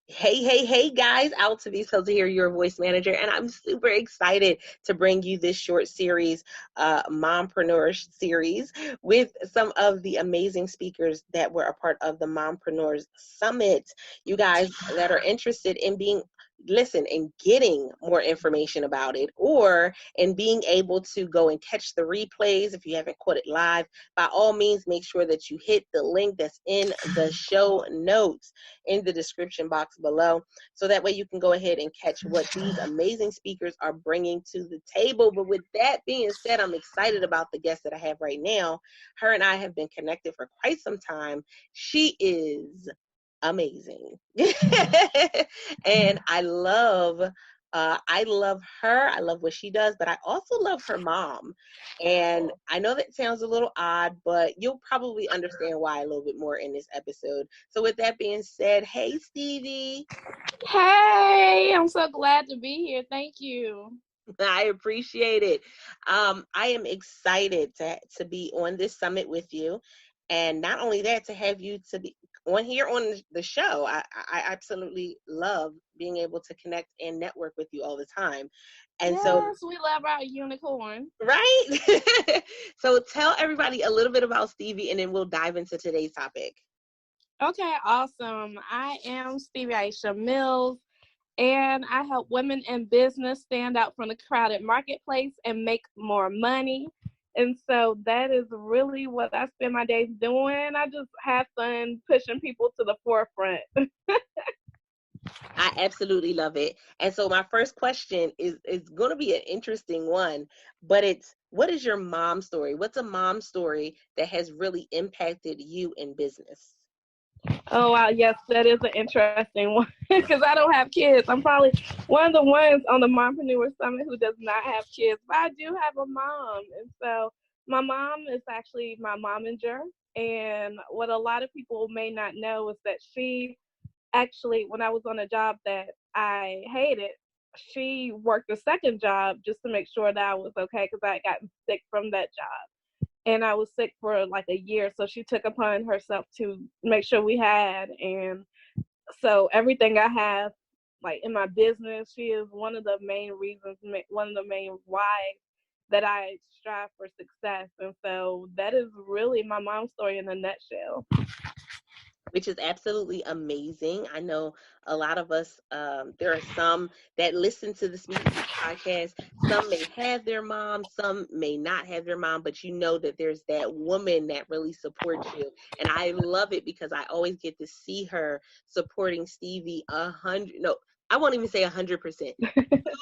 Hey, guys, Altavis here, your voice manager, and I'm super excited to bring you this short series, Mompreneur series, with some of the amazing speakers that were a part of the Mompreneurs Summit. You guys that are interested in and getting more information about it, or in being able to go and catch the replays if you haven't caught it live, by all means, make sure that you hit the link that's in the show notes in the description box below, so that way you can go ahead and catch what these amazing speakers are bringing to the table. But with that being said, I'm excited about the guest that I have right now. Her and I have been connected for quite some time. She is amazing. And I love her. I love what she does, but I also love her mom. And I know that sounds a little odd, but you'll probably understand why a little bit more in this episode. So with that being said, hey, Stevie. Hey, I'm so glad to be here. Thank you. I appreciate it. I am excited to be on this summit with you. And not only that, to have you to be on here on the show. I absolutely love being able to connect and network with you all the time. And yes, so, we love our unicorn. right? So tell everybody a little bit about Stevie, and then we'll dive into today's topic. Okay, awesome. I am Stevii Aisha Mills, and I help women in business stand out from the crowded marketplace and make more money. And so that is really what I spend my days doing. I just have fun pushing people to the forefront. I absolutely love it. And so my first question is going to be an interesting one, but it's, what is your mom story? What's a mom story that has really impacted you in business? Oh, wow. Yes, that is an interesting one because I don't have kids. I'm probably one of the ones on the Mompreneur Summit who does not have kids, but I do have a mom. And so my mom is actually my momager. And what a lot of people may not know is that she actually, when I was on a job that I hated, she worked a second job just to make sure that I was okay because I had gotten sick from that job and I was sick for like a year. So she took upon herself to make sure we had. And so everything I have, like in my business, she is one of the main reasons, one of the main why that I strive for success. And so that is really my mom's story in a nutshell. Which is absolutely amazing. I know a lot of us, there are some that listen to the Speak podcast. Some may have their mom, some may not have their mom, but you know that there's that woman that really supports you. And I love it because I always get to see her supporting Stevie 100, no, I won't even say 100%,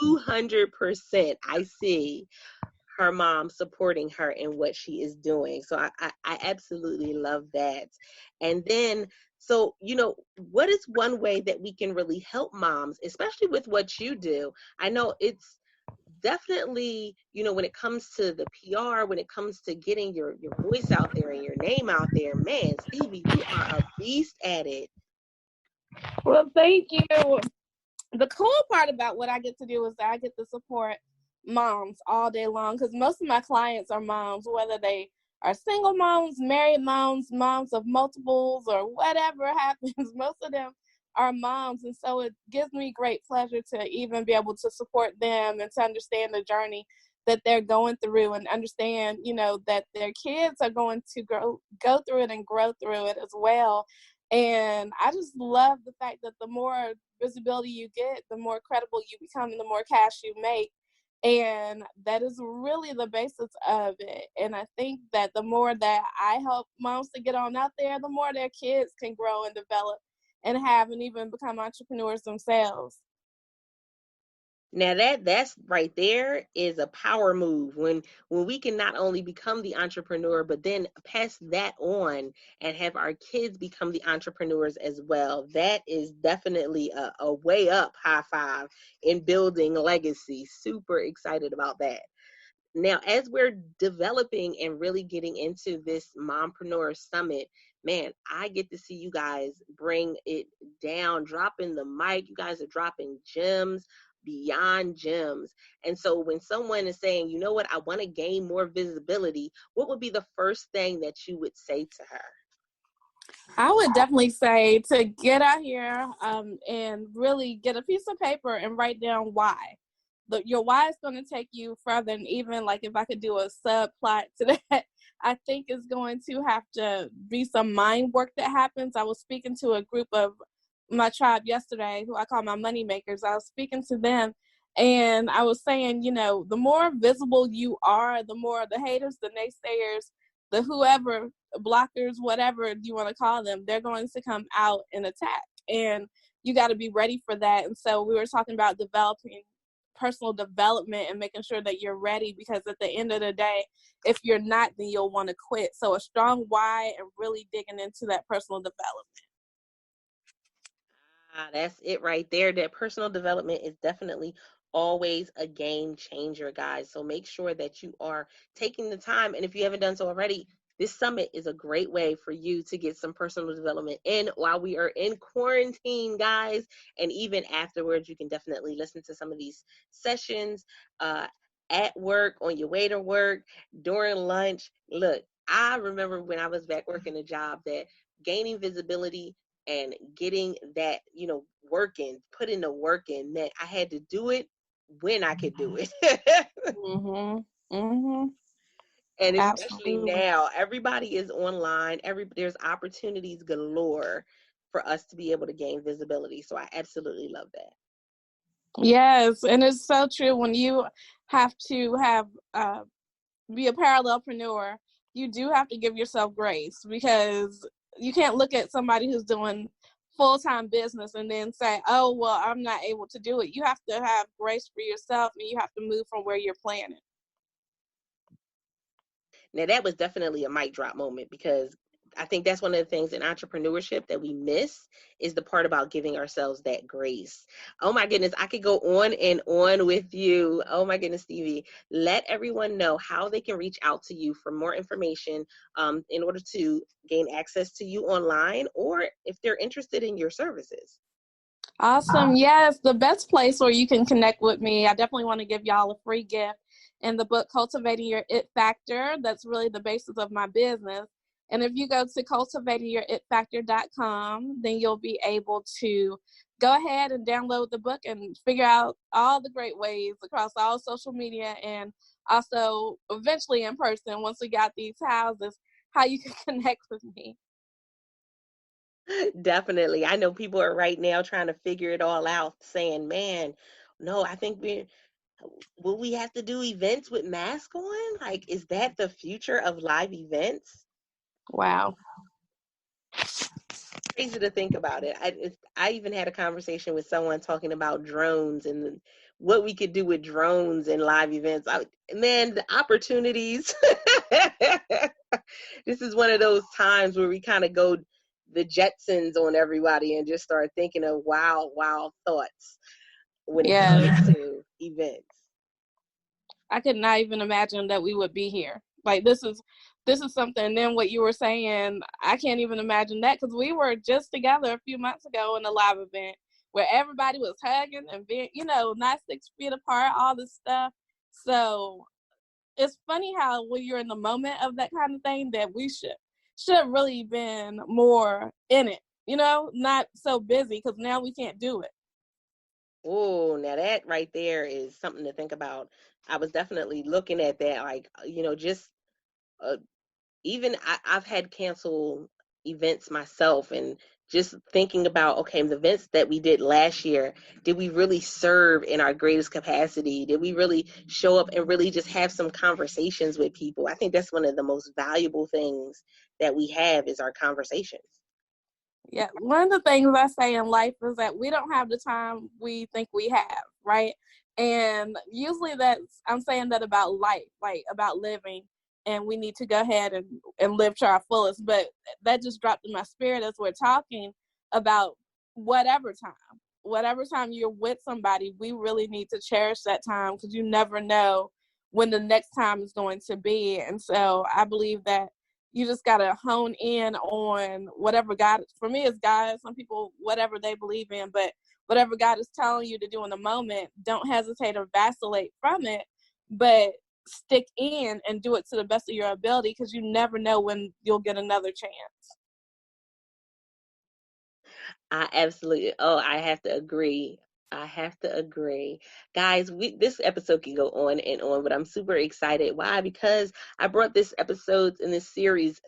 200%. I see her mom supporting her in what she is doing. So I absolutely love that. And then, so, what is one way that we can really help moms, especially with what you do? I know it's definitely, when it comes to the PR, when it comes to getting your voice out there and your name out there, man, Stevie, you are a beast at it. Well, thank you. The cool part about what I get to do is that I get to support moms all day long because most of my clients are moms, whether they are single moms, married moms, moms of multiples, or whatever happens. Most of them are moms. And so it gives me great pleasure to even be able to support them and to understand the journey that they're going through and understand, that their kids are going to go through it and grow through it as well. And I just love the fact that the more visibility you get, the more credible you become and the more cash you make. And that is really the basis of it. And I think that the more that I help moms to get on out there, the more their kids can grow and develop and have and even become entrepreneurs themselves. Now that's right there is a power move when we can not only become the entrepreneur, but then pass that on and have our kids become the entrepreneurs as well. That is definitely a way up high five in building legacy. Super excited about that. Now, as we're developing and really getting into this Mompreneur Summit, man, I get to see you guys bring it down, dropping the mic. You guys are dropping gems beyond gems. And so when someone is saying, you know what, I want to gain more visibility, what would be the first thing that you would say to her? I would definitely say to get out here and really get a piece of paper and write down why. Your why is going to take you further. And even like if I could do a subplot to that, I think it's going to have to be some mind work that happens. I was speaking to a group of my tribe yesterday who I call my money makers. I was speaking to them and I was saying, the more visible you are, the more the haters, the naysayers, the whoever, blockers, whatever you want to call them, they're going to come out and attack. And you got to be ready for that. And so we were talking about developing personal development and making sure that you're ready, because at the end of the day, if you're not, then you'll want to quit. So a strong why and really digging into that personal development. That's it right there. That personal development is definitely always a game changer, guys. So make sure that you are taking the time. And if you haven't done so already, this summit is a great way for you to get some personal development in while we are in quarantine, guys. And even afterwards, you can definitely listen to some of these sessions at work, on your way to work, during lunch. Look, I remember when I was back working a job that gaining visibility and getting that, working, putting the work in, meant I had to do it when I could do it. Mm-hmm. Mm-hmm. And especially Absolutely. now, everybody is online. There's opportunities galore for us to be able to gain visibility. So I absolutely love that. Yes, and it's so true. When you have to be a parallelpreneur, you do have to give yourself grace, because you can't look at somebody who's doing full-time business and then say, oh, well, I'm not able to do it. You have to have grace for yourself, and you have to move from where you're planning. Now, that was definitely a mic drop moment, because I think that's one of the things in entrepreneurship that we miss, is the part about giving ourselves that grace. Oh my goodness, I could go on and on with you. Oh my goodness, Stevie. Let everyone know how they can reach out to you for more information in order to gain access to you online, or if they're interested in your services. Awesome. Yes, the best place where you can connect with me, I definitely want to give y'all a free gift in the book, Cultivating Your It Factor. That's really the basis of my business. And if you go to cultivatingyourItFactor.com, then you'll be able to go ahead and download the book and figure out all the great ways across all social media, and also eventually in person, once we got these houses, how you can connect with me. Definitely. I know people are right now trying to figure it all out, saying, man, no, I think will we have to do events with masks on? Like, is that the future of live events? Wow. Crazy to think about it. I even had a conversation with someone talking about drones and what we could do with drones and live events. Man, the opportunities. This is one of those times where we kind of go the Jetsons on everybody and just start thinking of wild, wild thoughts when it Yes. comes to events. I could not even imagine that we would be here. Like this is something. And then what you were saying, I can't even imagine that, because we were just together a few months ago in a live event where everybody was hugging and being, not 6 feet apart, all this stuff. So it's funny how when you're in the moment of that kind of thing, that we should have really been more in it, not so busy, because now we can't do it. Oh, now that right there is something to think about. I was definitely looking at that, like, just uh, even I've had cancel events myself, and just thinking about, okay, the events that we did last year, did we really serve in our greatest capacity? Did we really show up and really just have some conversations with people? I think that's one of the most valuable things that we have, is our conversations. Yeah, one of the things I say in life is that we don't have the time we think we have, right? And usually I'm saying that about life, like about living, and we need to go ahead and live to our fullest. But that just dropped in my spirit as we're talking about whatever time you're with somebody, we really need to cherish that time, because you never know when the next time is going to be. And so I believe that you just got to hone in on whatever God, for me it's God, some people, whatever they believe in, but whatever God is telling you to do in the moment, don't hesitate or vacillate from it, but stick in and do it to the best of your ability, because you never know when you'll get another chance. I absolutely, oh, I have to agree. I have to agree. Guys, this episode can go on and on, but I'm super excited. Why? Because I brought this episodes in this series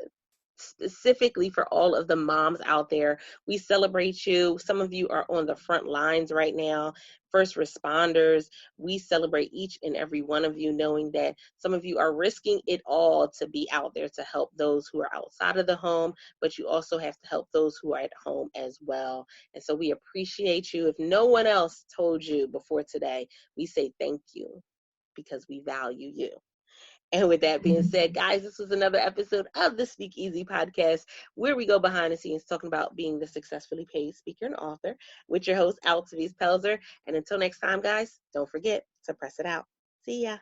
specifically for all of the moms out there. We celebrate you. Some of you are on the front lines right now, first responders. We celebrate each and every one of you, knowing that some of you are risking it all to be out there to help those who are outside of the home, but you also have to help those who are at home as well. And so we appreciate you. If no one else told you before today, we say thank you because we value you. And with that being said, guys, this was another episode of the Speak Easy podcast, where we go behind the scenes talking about being the successfully paid speaker and author with your host, Altavis Pelzer. And until next time, guys, don't forget to press it out. See ya.